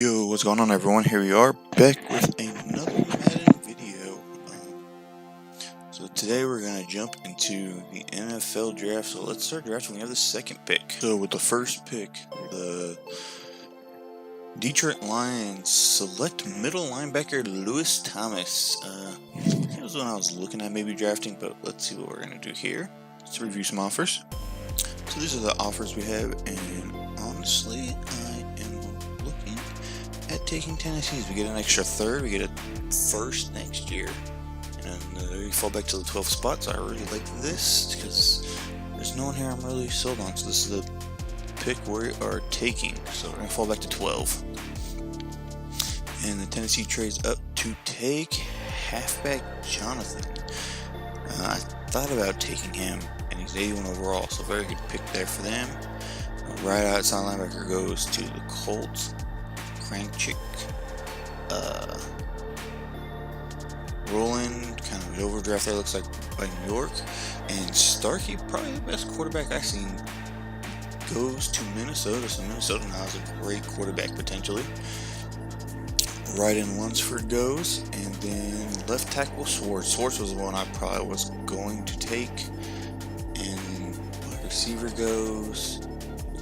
Yo, what's going on, everyone? Here we are back with another Madden video. So today we're gonna jump into the NFL draft. So let's start drafting. We have the second pick. So with the first pick, the Detroit Lions select middle linebacker Lewis Thomas. That was one I was looking at maybe drafting, but let's see what we're gonna do here. Let's review some offers. So these are the offers we have, and honestly, I am looking at taking Tennessee's. We get an extra third, we get a first next year, and we fall back to the 12th spot. So I really like this because there's no one here I'm really sold on. So this is the pick we are taking. So we're gonna fall back to 12, and the Tennessee trades up to take halfback Jonathan. I thought about taking him, and he's 81 overall, so very good pick there for them. Right outside linebacker goes to the Colts. Kranchik, Roland, kind of an overdraft there, looks like, by New York. And Starkey, probably the best quarterback I've seen, goes to Minnesota. So Minnesota now has a great quarterback potentially. Right in Lunsford goes, and then left tackle Swartz. Swartz was the one I probably was going to take. And wide receiver goes,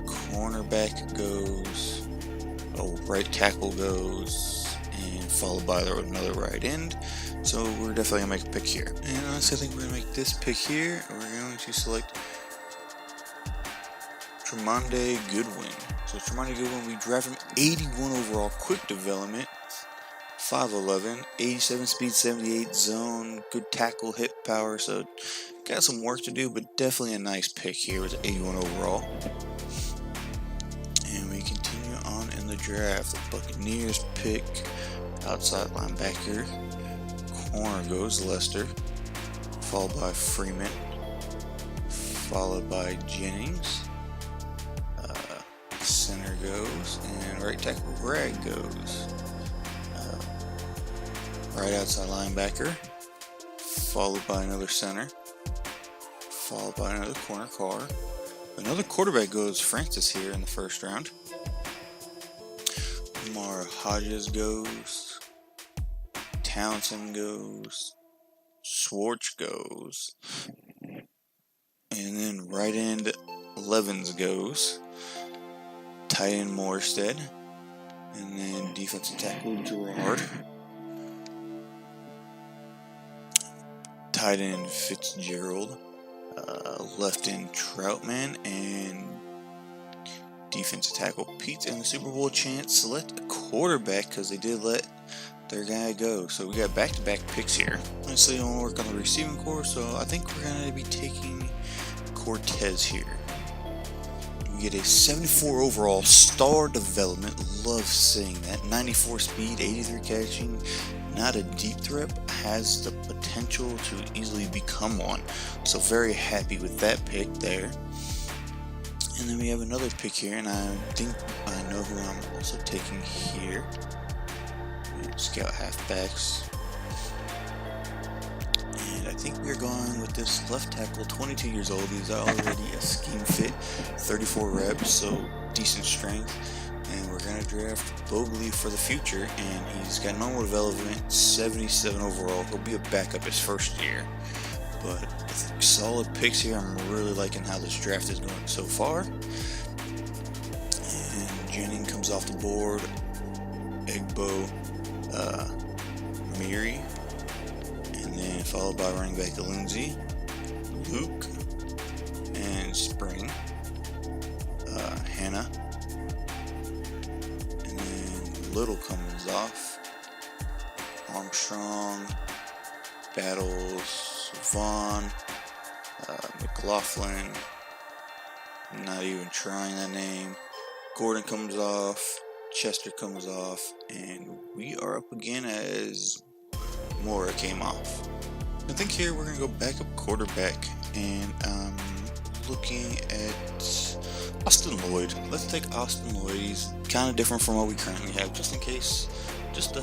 cornerback goes, right tackle goes, and followed by another right end. So we're definitely gonna make a pick here. And honestly, I think we're gonna make this pick here. We're going to select Tremonde Goodwin. So Tremonde Goodwin, we draft him 81 overall, quick development, 5'11", 87 speed, 78 zone, good tackle, hit power. So got some work to do, but definitely a nice pick here with 81 overall. And we continue on in the draft. The Buccaneers pick outside linebacker. Corner goes Lester, followed by Freeman, followed by Jennings. Center goes, and right tackle Bragg goes. Right outside linebacker, followed by another center, followed by another corner Carr. Another quarterback goes Francis here in the first round. Lamar Hodges goes. Townsend goes. Swartz goes. And then right end Levens goes. Tight end Morstead. And then defensive tackle Gerard. Tight end Fitzgerald. Left end Troutman, and defensive tackle Pete. And the Super Bowl chance select a quarterback because they did let their guy go. So we got back-to-back picks here. Honestly, I want to work on the receiving core, so I think we're going to be taking Cortez here. We get a 74 overall, star development. Love seeing that. 94 speed, 83 catching. Not a deep threat, has the potential to easily become one. So very happy with that pick there. And then we have another pick here, and I think I know who I'm also taking here. Scout halfbacks. And I think we're going with this left tackle, 22 years old. He's already a scheme fit, 34 reps, so decent strength. And we're going to draft Bogley for the future, and he's got normal development, 77 overall. He'll be a backup his first year. But solid picks here. I'm really liking how this draft is going so far. And Jennings comes off the board. Egbo, Miri, and then followed by running back Lindsay, Luke, and Spring, Hannah, and then Little comes off, Armstrong, Battles, Vaughn, McLaughlin, not even trying that name, Gordon comes off, Chester comes off, and we are up again as Mora came off. I think here we're going to go backup quarterback, and I'm looking at Austin Lloyd. Let's take Austin Lloyd. He's kind of different from what we currently have, just in case, just to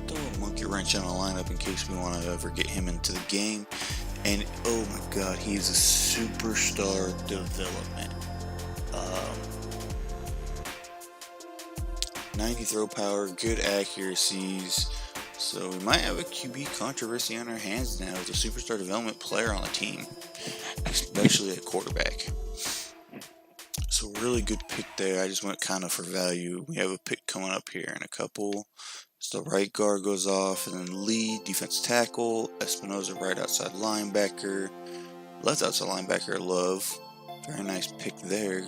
throw a monkey wrench on the lineup in case we want to ever get him into the game. And oh my god, he's a superstar development. 90 throw power, good accuracies. So we might have a QB controversy on our hands now with a superstar development player on the team, especially at quarterback. So really good pick there. I just went kind of for value. We have a pick coming up here in a couple. So the right guard goes off, and then Lee, defensive tackle, Espinoza, right outside linebacker, left outside linebacker, Love. Very nice pick there.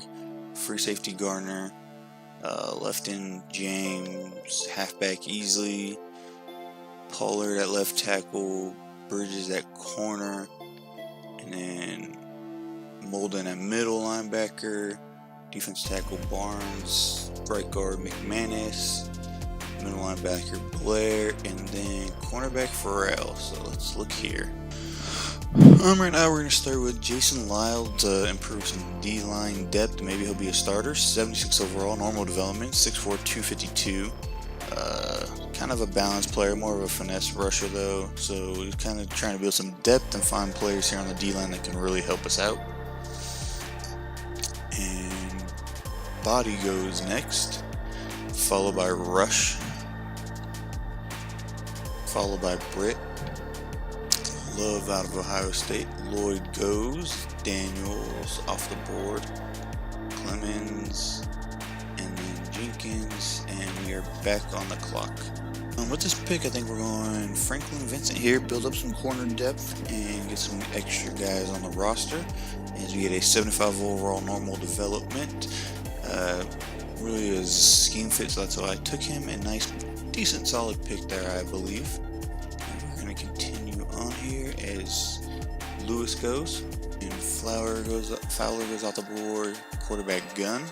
Free safety Garner, left end James, halfback Easley, Pollard at left tackle, Bridges at corner, and then Molden at middle linebacker, defensive tackle Barnes, right guard McManus, middle linebacker Blair, and then cornerback Farrell. So let's look here. Right now we're going to start with Jason Lyle to improve some D-line depth. Maybe he'll be a starter. 76 overall, normal development, 6'4", 252. Kind of a balanced player, more of a finesse rusher though. So we're kind of trying to build some depth and find players here on the D-line that can really help us out. And Body goes next, followed by Rush, followed by Britt. Love out of Ohio State. Lloyd goes. Daniels off the board. Clemens. And then Jenkins. And we are back on the clock. With this pick, I think we're going Franklin Vincent here. Build up some corner depth and get some extra guys on the roster. As we get a 75 overall normal development. Really is scheme fit, so that's why I took him. A nice, decent, solid pick there, I believe. And we're going to continue on here as Lewis goes, and Fowler goes off the board. Quarterback Gunn.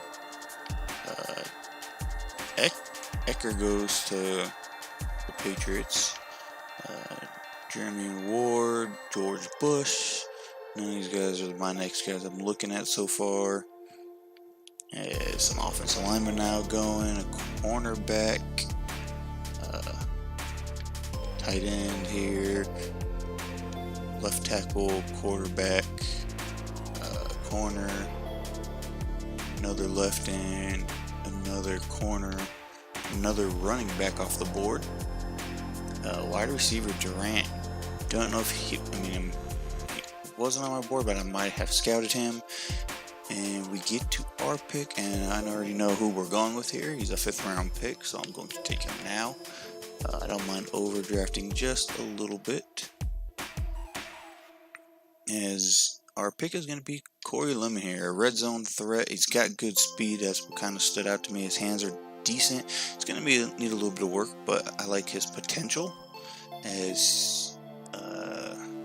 Ecker goes to the Patriots. Jeremy Ward, George Bush. None of these guys are my next guys I'm looking at so far. Some offensive linemen now going, a cornerback, tight end here, left tackle, quarterback, corner, another left end, another corner, another running back off the board, wide receiver Durant. Don't know if he wasn't on my board, but I might have scouted him. And we get to our pick, and I already know who we're going with here. He's a 5th round pick, so I'm going to take him now. I don't mind overdrafting just a little bit. As our pick is going to be Corey Lemon here, a red zone threat. He's got good speed. That's what kind of stood out to me. His hands are decent. It's going to need a little bit of work, but I like his potential. As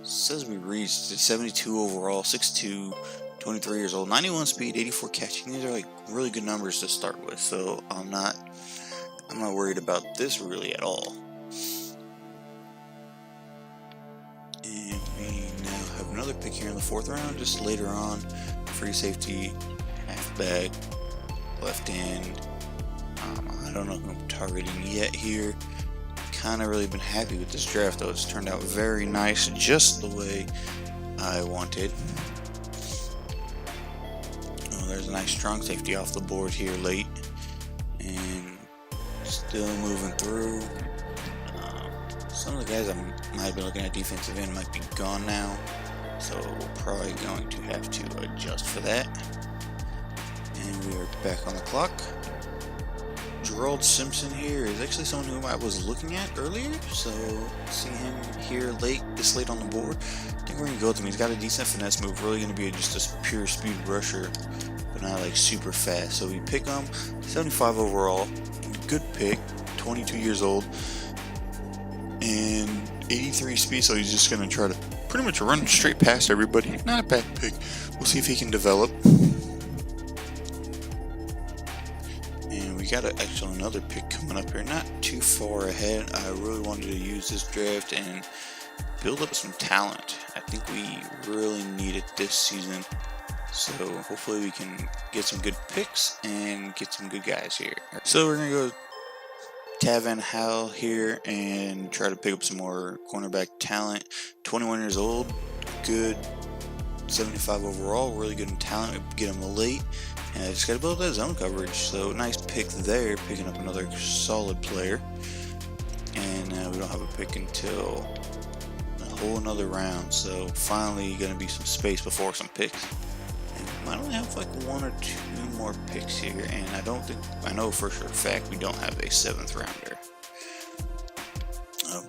says we reached 72 overall, 6'2", 23 years old, 91 speed, 84 catching. These are like really good numbers to start with, so I'm not worried about this really at all. And we now have another pick here in the 4th round, just later on. Free safety, halfback, left end. I don't know who I'm targeting yet here. Kind of really been happy with this draft though. It's turned out very nice, just the way I wanted. Oh, there's a nice strong safety off the board here late, and still moving through. Some of the guys I might have been looking at defensive end might be gone now, so we're probably going to have to adjust for that. And we are back on the clock. Gerald Simpson here is actually someone who I was looking at earlier, so seeing him here this late on the board, I think we're going to go with him. He's got a decent finesse move, really going to be just a pure speed rusher, but not like super fast. So we pick him, 75 overall, good pick, 22 years old, and 83 speed, so he's just going to try to pretty much run straight past everybody. Not a bad pick. We'll see if he can develop. We got actually another pick coming up here, not too far ahead. I really wanted to use this draft and build up some talent. I think we really need it this season, so hopefully we can get some good picks and get some good guys here. So we're gonna go Tavan Howell here and try to pick up some more cornerback talent. 21 years old, good, 75 overall, really good in talent. We get him late. And I just got to build that zone coverage. So nice pick there, picking up another solid player. And we don't have a pick until a whole another round. So finally going to be some space before some picks. And we might only have like 1 or 2 more picks here. And I know for sure fact we don't have a 7th rounder.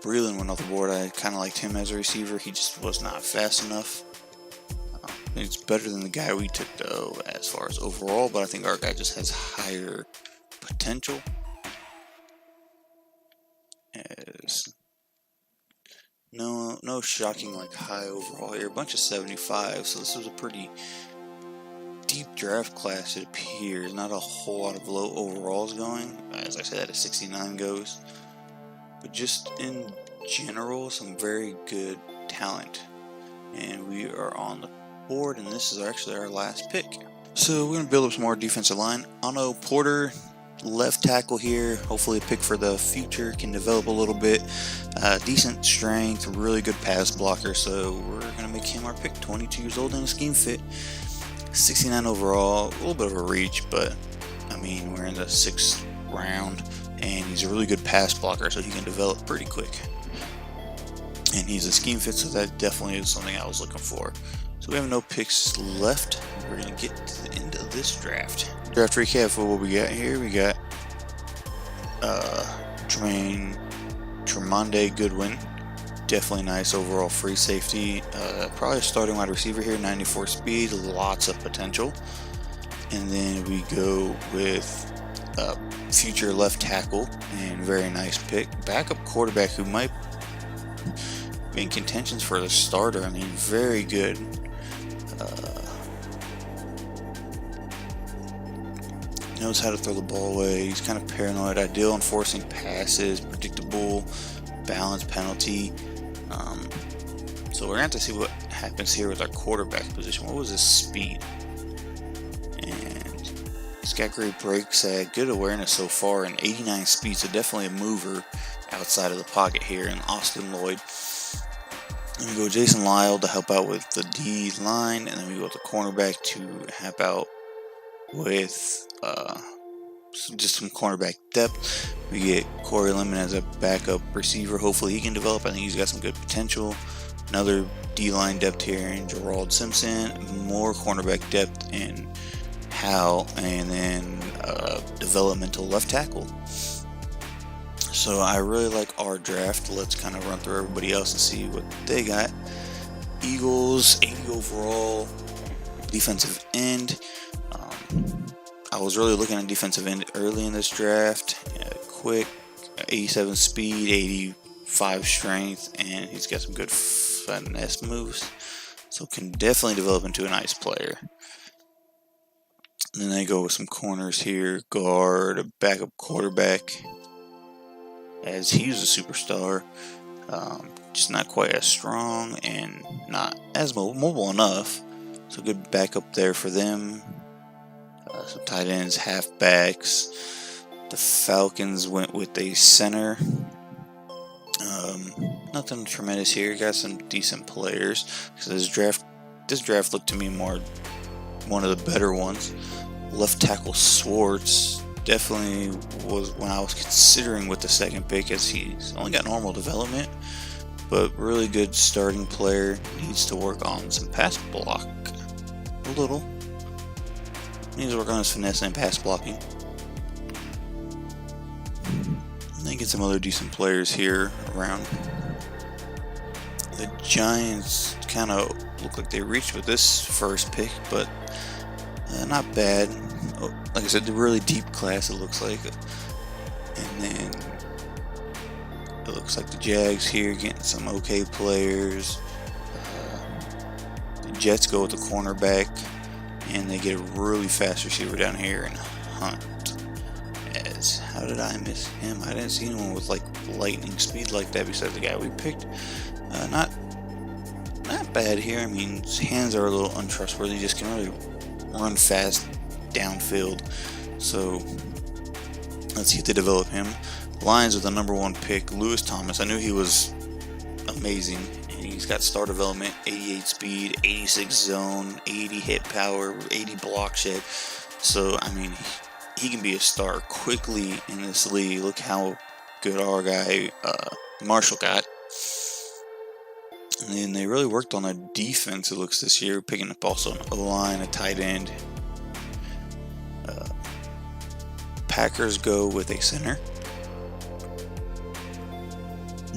Breland went off the board. I kind of liked him as a receiver. He just was not fast enough. It's better than the guy we took though as far as overall, but I think our guy just has higher potential. As no shocking like high overall here. A bunch of 75, so this was a pretty deep draft class. It appears not a whole lot of low overalls going. As I said, a 69 goes, but just in general, some very good talent. And we are on the board, and this is actually our last pick. So we're going to build up some more defensive line. I know Porter, left tackle here, hopefully a pick for the future, can develop a little bit. Decent strength, really good pass blocker, so we're going to make him our pick. 22 years old in a scheme fit, 69 overall, a little bit of a reach, but I mean, we're in the 6th round, and he's a really good pass blocker, so he can develop pretty quick. And he's a scheme fit, so that definitely is something I was looking for. So we have no picks left. We're going to get to the end of this draft. Draft recap for what we got here. We got Tremonde Goodwin. Definitely nice overall free safety. Probably a starting wide receiver here. 94 speed. Lots of potential. And then we go with future left tackle. And very nice pick. Backup quarterback who might be in contentions for the starter. I mean, very good. Knows how to throw the ball away. He's kind of paranoid. Ideal in forcing passes. Predictable. Balance penalty. So we're going to have to see what happens here with our quarterback position. What was his speed? And he's got great breaks. Good awareness so far. And 89 speed. So definitely a mover outside of the pocket here. And Austin Lloyd. Then we go Jason Lyle to help out with the D line. And then we go with the cornerback to help out with just some cornerback depth. We get Corey Lemon as a backup receiver. Hopefully he can develop. I think he's got some good potential. Another D-line depth here in Gerald Simpson. More cornerback depth in Hal. And then developmental left tackle. So I really like our draft. Let's kind of run through everybody else and see what they got. Eagles, 80 overall. Defensive end. I was really looking at defensive end early in this draft. Quick, 87 speed, 85 strength, and he's got some good finesse moves. So can definitely develop into a nice player. And then they go with some corners here. Guard, a backup quarterback, as he's a superstar. Just not quite as strong and not as mobile enough. So good backup there for them. Some tight ends, halfbacks. The Falcons went with a center. Nothing tremendous here. Got some decent players. So this draft looked to me more one of the better ones. Left tackle Swartz definitely was when I was considering with the 2nd pick, as he's only got normal development, but really good starting player. Needs to work on some pass block a little. Needs to work on his finesse and pass blocking. And then get some other decent players here around. The Giants kind of look like they reached with this 1st pick, but not bad. Like I said, the really deep class it looks like. And then it looks like the Jags here getting some okay players. The Jets go with the cornerback. And they get a really fast receiver down here in Hunt. How did I miss him? I didn't see anyone with like lightning speed like that besides the guy we picked. Not bad here. I mean, his hands are a little untrustworthy. He just can really run fast downfield. So let's see if they develop him. Lions with the number 1 pick, Lewis Thomas. I knew he was amazing. He's got star development, 88 speed, 86 zone, 80 hit power, 80 block shed. So, I mean, he can be a star quickly in this league. Look how good our guy Marshall got. And then they really worked on their defense, it looks, this year, picking up also an O-line, a tight end. Packers go with a center.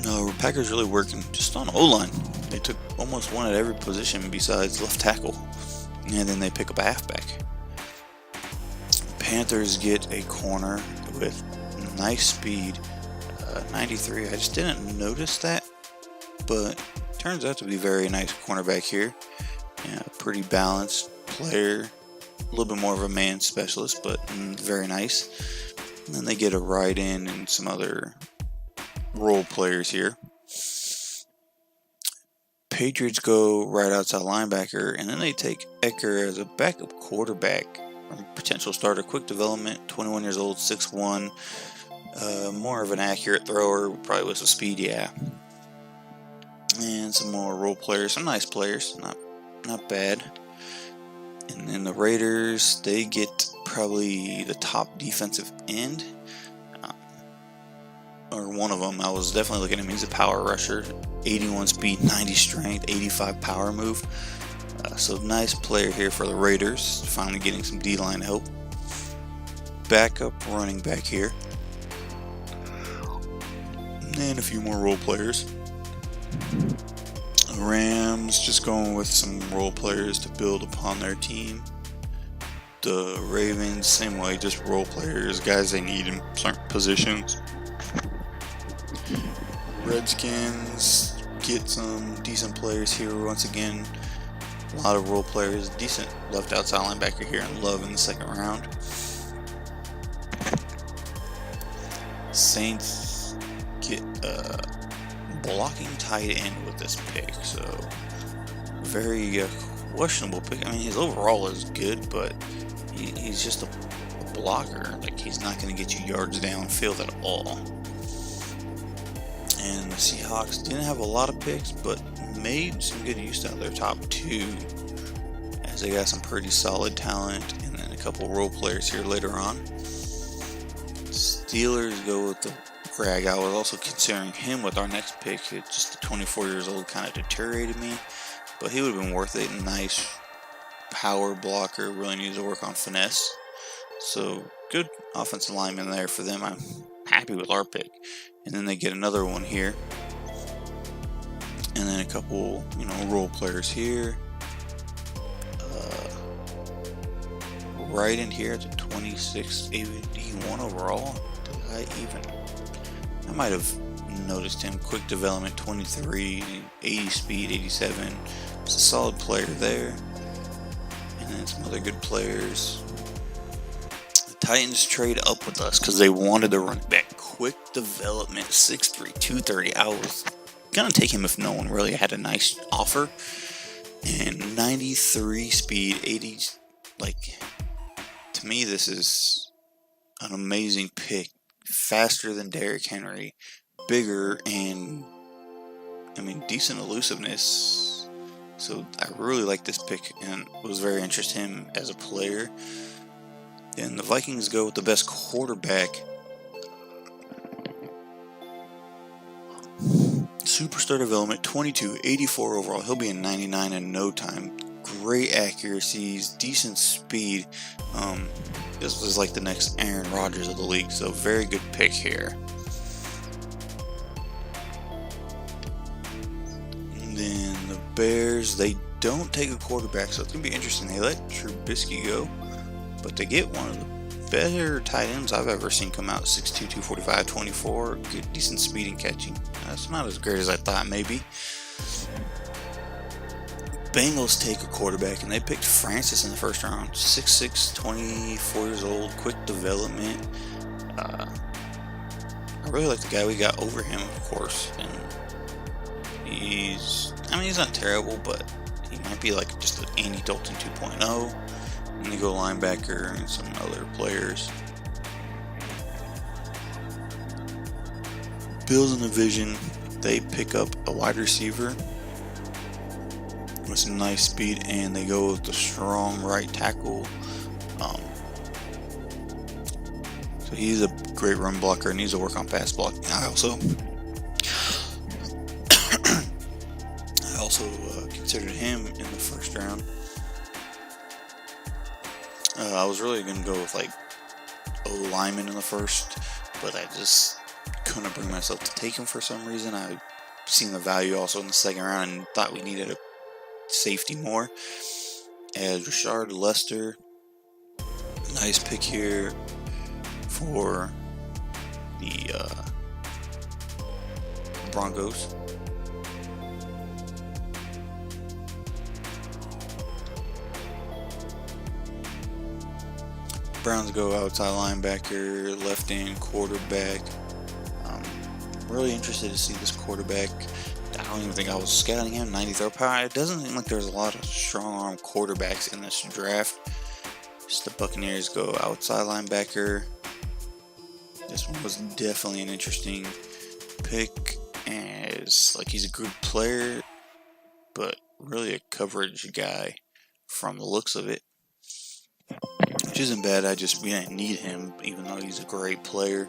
No, Packers really working just on O-line. They took almost one at every position besides left tackle. And then they pick up a halfback. Panthers get a corner with nice speed, 93. I just didn't notice that, but turns out to be very nice cornerback here. Yeah, pretty balanced player, a little bit more of a man specialist, but very nice. And then they get a right end and some other role players here. Patriots go right outside linebacker, and then they take Ecker as a backup quarterback. Potential starter, quick development, 21 years old, 6'1", more of an accurate thrower, probably with some speed, yeah. And some more role players, some nice players, not bad. And then the Raiders, they get probably the top defensive end, or one of them. I was definitely looking at him. He's a power rusher, 81 speed, 90 strength, 85 power move. So nice player here for the Raiders, finally getting some D-line help. Backup running back here. And a few more role players. The Rams just going with some role players to build upon their team. The Ravens, same way, just role players, guys they need in certain positions. Redskins get some decent players here once again. A lot of role players, decent left outside linebacker here, and Love in the second round. Saints get blocking tight end with this pick, so very questionable pick. I mean, his overall is good, but he's just a blocker. Like, he's not going to get you yards downfield at all. And the Seahawks didn't have a lot of picks, but made some good use out of their top two, as they got some pretty solid talent, and then a couple role players here later on. Steelers go with the Greg. I was also considering him with our next pick. Just the 24 years old kind of deteriorated me, but he would have been worth it. Nice power blocker, really needs to work on finesse. So good offensive lineman there for them. I'm happy with our pick. And then they get another one here. And then a couple, role players here. Right in here at the 26, 81 overall. I might have noticed him. Quick development, 23, 80 speed, 87. It's a solid player there. And then some other good players. The Titans trade up with us because they wanted to run back. Quick development, 6'3", 230. I was gonna take him if no one really had a nice offer. And 93 speed, 80. To me, this is an amazing pick. Faster than Derrick Henry, bigger, and decent elusiveness. So I really like this pick and was very interested in him as a player. And the Vikings go with the best quarterback. Superstar development, 22, 84 overall. He'll be in 99 in no time. Great accuracies, decent speed. This was like the next Aaron Rodgers of the league, so very good pick here. And then the Bears, they don't take a quarterback, so it's going to be interesting. They let Trubisky go, but they get one of the better tight ends I've ever seen come out. 6'2", 245, 24. Good, decent speed and catching. That's not as great as I thought, maybe. Bengals take a quarterback, and they picked Francis in the first round. 6'6", 24 years old, quick development. I really like the guy we got over him, of course. And he's not terrible, but he might be like just an Andy Dalton 2.0. And they go linebacker and some other players. Bills in the division, they pick up a wide receiver with some nice speed, and they go with the strong right tackle. So he's a great run blocker and needs to work on pass blocking. I also considered him in the first round. I was really going to go with like O-lineman in the first, but I just couldn't bring myself to take him for some reason. I seen the value also in the second round and thought we needed a safety more. As Rashard Lester, nice pick here for the Broncos. Browns go outside linebacker, left end quarterback. Really interested to see this quarterback. I don't even think I was scouting him. 93rd power. It doesn't seem like there's a lot of strong arm quarterbacks in this draft. Just the Buccaneers go outside linebacker. This one was definitely an interesting pick, as like he's a good player, but really a coverage guy from the looks of it, which isn't bad. We didn't need him, even though he's a great player.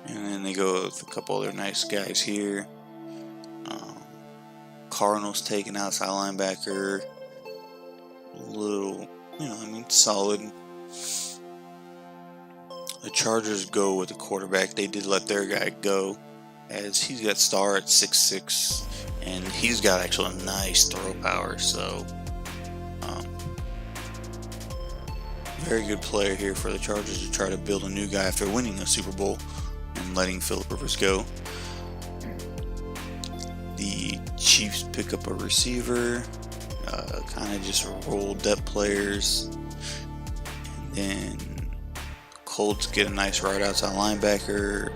And then they go with a couple other nice guys here. Cardinals taking outside linebacker. Little, solid. The Chargers go with the quarterback. They did let their guy go, as he's got star at 6'6", and he's got actually a nice throw power. So, very good player here for the Chargers to try to build a new guy after winning a Super Bowl and letting Phillip Rivers go. The Chiefs pick up a receiver, kind of just roll depth players, and then Colts get a nice right outside linebacker.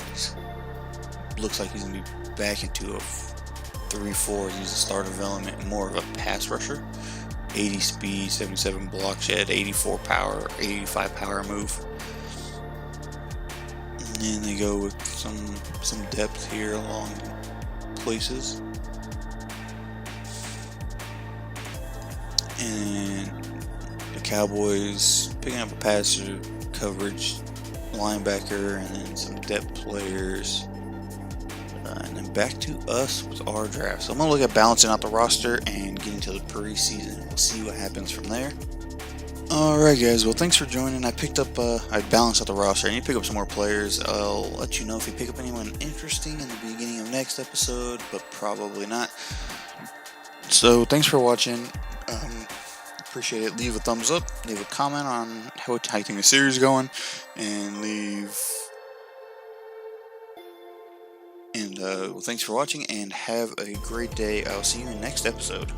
Looks like he's going to be back into a 3-4. He's a star development, more of a pass rusher. 80 speed, 77 block shed, 84 power, 85 power move. And then they go with some depth here along places. And the Cowboys picking up a passer coverage linebacker, and then some depth players. And then back to us with our draft. So I'm going to look at balancing out the roster and getting to the preseason. We'll see what happens from there. Alright guys, well thanks for joining. I balanced out the roster. I need to pick up some more players. I'll let you know if you pick up anyone interesting in the beginning of next episode, but probably not. So thanks for watching. Appreciate it. Leave a thumbs up, leave a comment on how you think the series is going, and thanks for watching and have a great day. I'll see you in the next episode.